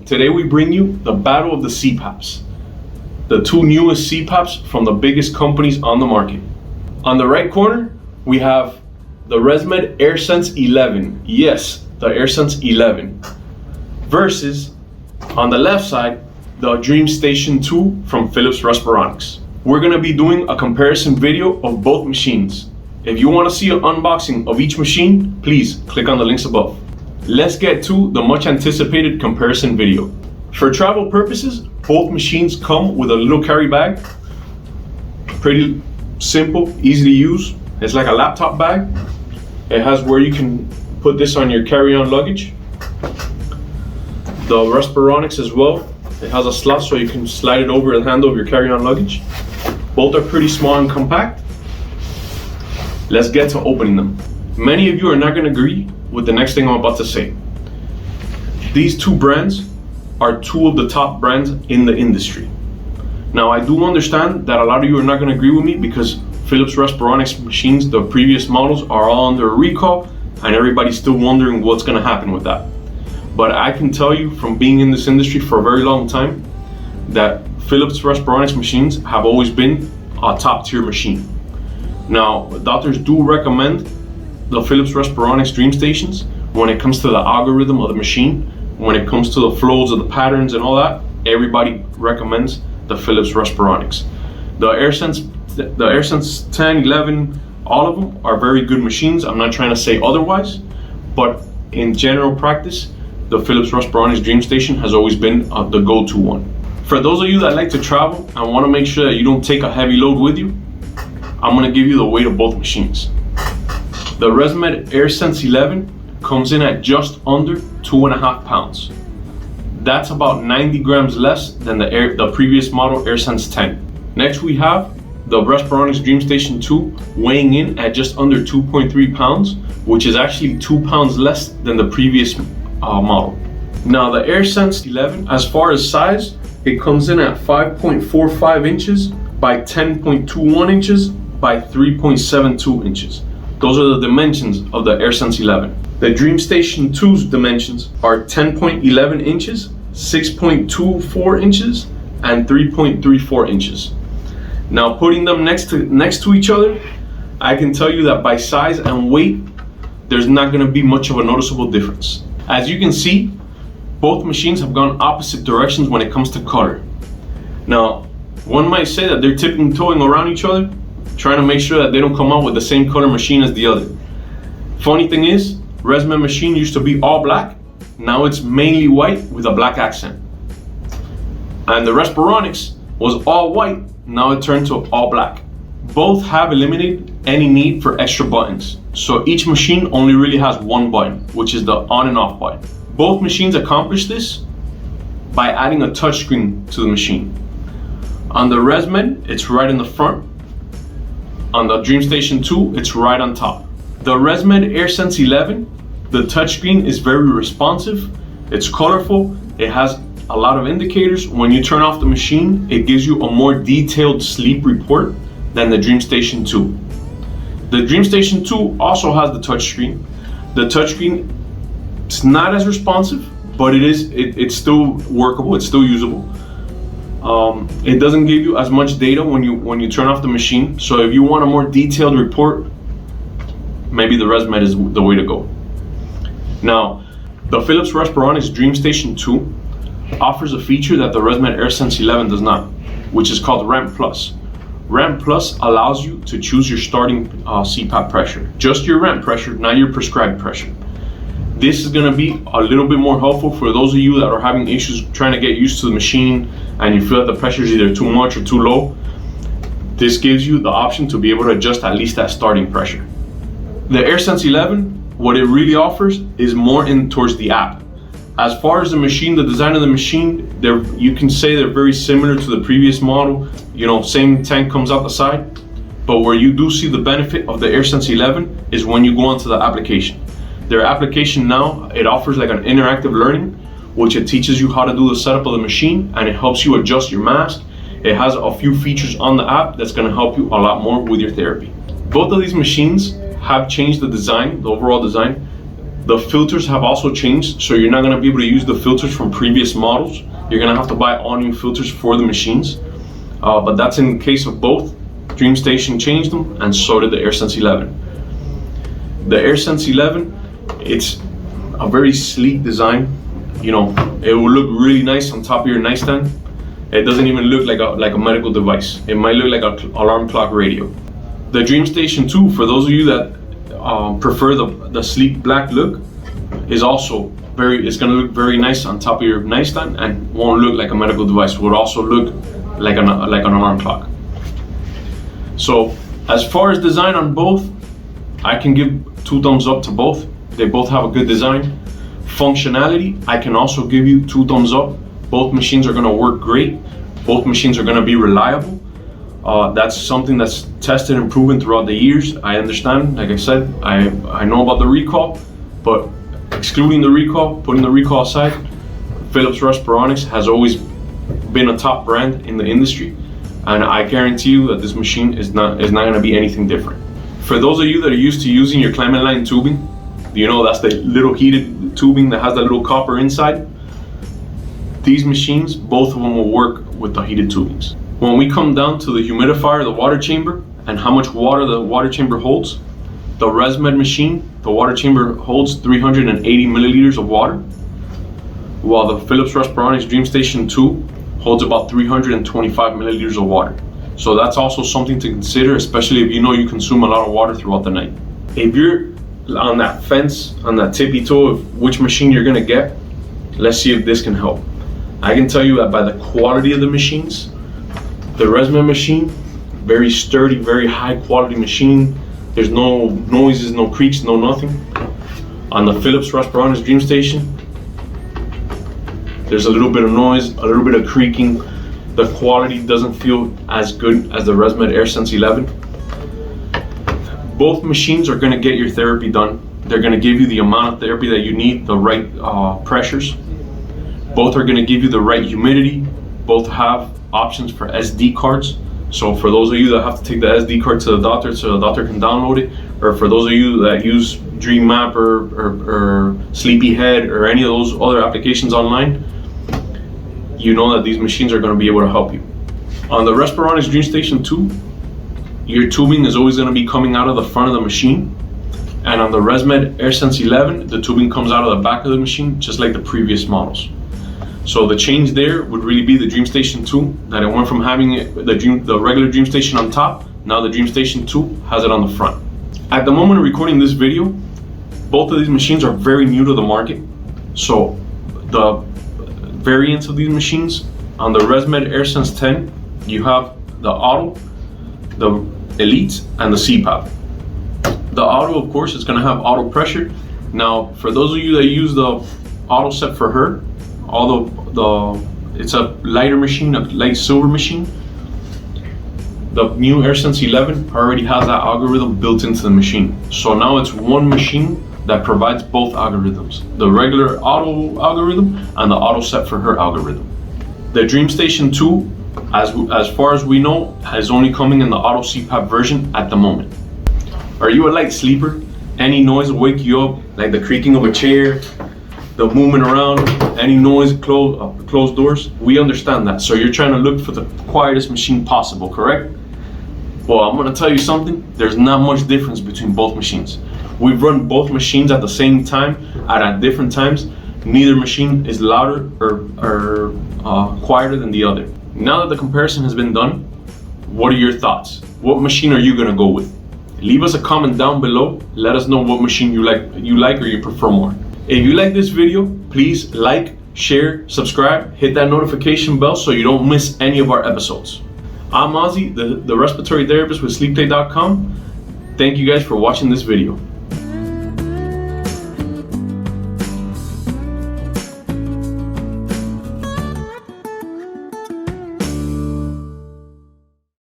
today we bring you the battle of the CPAPs. The two newest CPAPs from the biggest companies on the market. On the right corner, we have the ResMed AirSense 11. Yes, the AirSense 11. Versus, on the left side, the DreamStation 2 from Philips Respironics. We're gonna be doing a comparison video of both machines. If you wanna see an unboxing of each machine, please click on the links above. Let's get to the much anticipated comparison video. For travel purposes, both machines come with a little carry bag. Pretty simple, easy to use. It's like a laptop bag. It has where you can put this on your carry-on luggage. The Respironics as well. It has a slot so you can slide it over the handle of your carry-on luggage. Both are pretty small and compact. Let's get to opening them. Many of you are not going to agree with the next thing I'm about to say. These two brands are two of the top brands in the industry. Now, I do understand that a lot of you are not going to agree with me because Philips Respironics machines, the previous models, are all under a recall and everybody's still wondering what's going to happen with that. But I can tell you from being in this industry for a very long time that Philips Respironics machines have always been a top tier machine. Now, doctors do recommend the Philips Respironics DreamStations when it comes to the algorithm of the machine, when it comes to the flows of the patterns and all that. Everybody recommends the Philips Respironics. The AirSense 10, 11, all of them are very good machines. I'm not trying to say otherwise, but in general practice, the Philips Respironics DreamStation has always been the go-to one. For those of you that like to travel and want to make sure that you don't take a heavy load with you, I'm going to give you the weight of both machines. The ResMed AirSense 11 comes in at just under 2.5 pounds. That's about 90 grams less than the previous model AirSense 10. Next we have the Respironics DreamStation 2 weighing in at just under 2.3 pounds, which is actually 2 pounds less than the previous model. Now the AirSense 11, as far as size, it comes in at 5.45 inches by 10.21 inches by 3.72 inches. Those are the dimensions of the AirSense 11. The DreamStation 2's dimensions are 10.11 inches, 6.24 inches, and 3.34 inches. Now putting them next to each other, I can tell you that by size and weight, there's not going to be much of a noticeable difference. As you can see, both machines have gone opposite directions when it comes to color. Now, one might say that they're tiptoeing around each other, trying to make sure that they don't come out with the same color machine as the other. Funny thing is, ResMed machine used to be all black, now it's mainly white with a black accent. And the Respironics was all white, now it turned to all black. Both have eliminated any need for extra buttons, so each machine only really has one button, which is the on and off button. Both machines accomplish this by adding a touchscreen to the machine. On the ResMed, it's right in the front. On the DreamStation 2, it's right on top. The ResMed AirSense 11, the touchscreen is very responsive, it's colorful, it has a lot of indicators. When you turn off the machine, it gives you a more detailed sleep report than the DreamStation 2. The DreamStation 2 also has the touchscreen. The touchscreen is not as responsive, but it's still workable, it's still usable. It doesn't give you as much data when you turn off the machine. So if you want a more detailed report, maybe the ResMed is the way to go. Now, the Philips Respironics DreamStation 2 offers a feature that the ResMed AirSense 11 does not, which is called Ramp Plus. Ramp Plus allows you to choose your starting CPAP pressure, just your ramp pressure, not your prescribed pressure. This is going to be a little bit more helpful for those of you that are having issues trying to get used to the machine and you feel that the pressure is either too much or too low. This gives you the option to be able to adjust at least that starting pressure. The AirSense 11, what it really offers is more in towards the app. As far as the machine, the design of the machine, you can say they're very similar to the previous model. You know, same tank comes out the side. But where you do see the benefit of the AirSense 11 is when you go onto the application. Their application now, it offers like an interactive learning, which it teaches you how to do the setup of the machine and it helps you adjust your mask. It has a few features on the app that's going to help you a lot more with your therapy. Both of these machines have changed the design, the overall design. The filters have also changed, so you're not going to be able to use the filters from previous models. You're going to have to buy all new filters for the machines. But that's in the case of both. DreamStation changed them, and so did the AirSense 11. The AirSense 11, it's a very sleek design. You know, it will look really nice on top of your nightstand. It doesn't even look like a medical device. It might look like an alarm clock radio. The DreamStation 2, for those of you that prefer the sleek black look, is also it's going to look very nice on top of your nightstand and won't look like a medical device. It would also look like an alarm clock. So as far as design on both, I can give 2 thumbs up to both. They both have a good design. Functionality, I can also give you 2 thumbs up. Both machines are going to work great. Both machines are going to be reliable. That's something that's tested and proven throughout the years. I understand, like I said, I know about the recall, but excluding the recall, putting the recall aside, Philips Respironics has always been a top brand in the industry, and I guarantee you that this machine is not going to be anything different. For those of you that are used to using your climate line tubing, you know that's the little heated tubing that has that little copper inside. These machines, both of them will work with the heated tubings. When we come down to the humidifier, the water chamber, and how much water the water chamber holds, the ResMed machine, the water chamber holds 380 milliliters of water, while the Philips Respironics DreamStation 2 holds about 325 milliliters of water. So that's also something to consider, especially if you know you consume a lot of water throughout the night. If you're on that fence, on that tippy toe of which machine you're gonna get, let's see if this can help. I can tell you that by the quality of the machines, the ResMed machine, very sturdy, very high quality machine. There's no noises, no creaks, no nothing. On the Philips Respironics DreamStation, there's a little bit of noise, a little bit of creaking. The quality doesn't feel as good as the ResMed AirSense 11. Both machines are gonna get your therapy done. They're gonna give you the amount of therapy that you need, the right pressures. Both are gonna give you the right humidity. Both have options for SD cards. So for those of you that have to take the SD card to the doctor so the doctor can download it, or for those of you that use DreamMap or Sleepyhead or any of those other applications online, you know that these machines are going to be able to help you. On the Respironics DreamStation 2, your tubing is always going to be coming out of the front of the machine, and on the ResMed AirSense 11, the tubing comes out of the back of the machine, just like the previous models. So the change there would really be the DreamStation 2, that it went from having the regular DreamStation on top, now the DreamStation 2 has it on the front. At the moment of recording this video, both of these machines are very new to the market. So the variants of these machines, on the ResMed AirSense 10, you have the Auto, the Elite, and the CPAP. The Auto, of course, is going to have auto pressure. Now, for those of you that use the Auto set for her, although it's a lighter machine, a light silver machine, the new AirSense 11 already has that algorithm built into the machine. So now it's one machine that provides both algorithms, the regular auto algorithm and the auto set for her algorithm. The DreamStation 2, as far as we know, is only coming in the auto CPAP version at the moment. Are you a light sleeper? Any noise will wake you up, like the creaking of a chair, the movement around, any noise, closed doors? We understand that. So you're trying to look for the quietest machine possible, correct? Well, I'm gonna tell you something. There's not much difference between both machines. We've run both machines at the same time, at different times. Neither machine is louder or quieter than the other. Now that the comparison has been done, what are your thoughts? What machine are you gonna go with? Leave us a comment down below. Let us know what machine you like or you prefer more. If you like this video, please like, share, subscribe, hit that notification bell so you don't miss any of our episodes. I'm Ozzy, the respiratory therapist with sleepplay.com. Thank you guys for watching this video.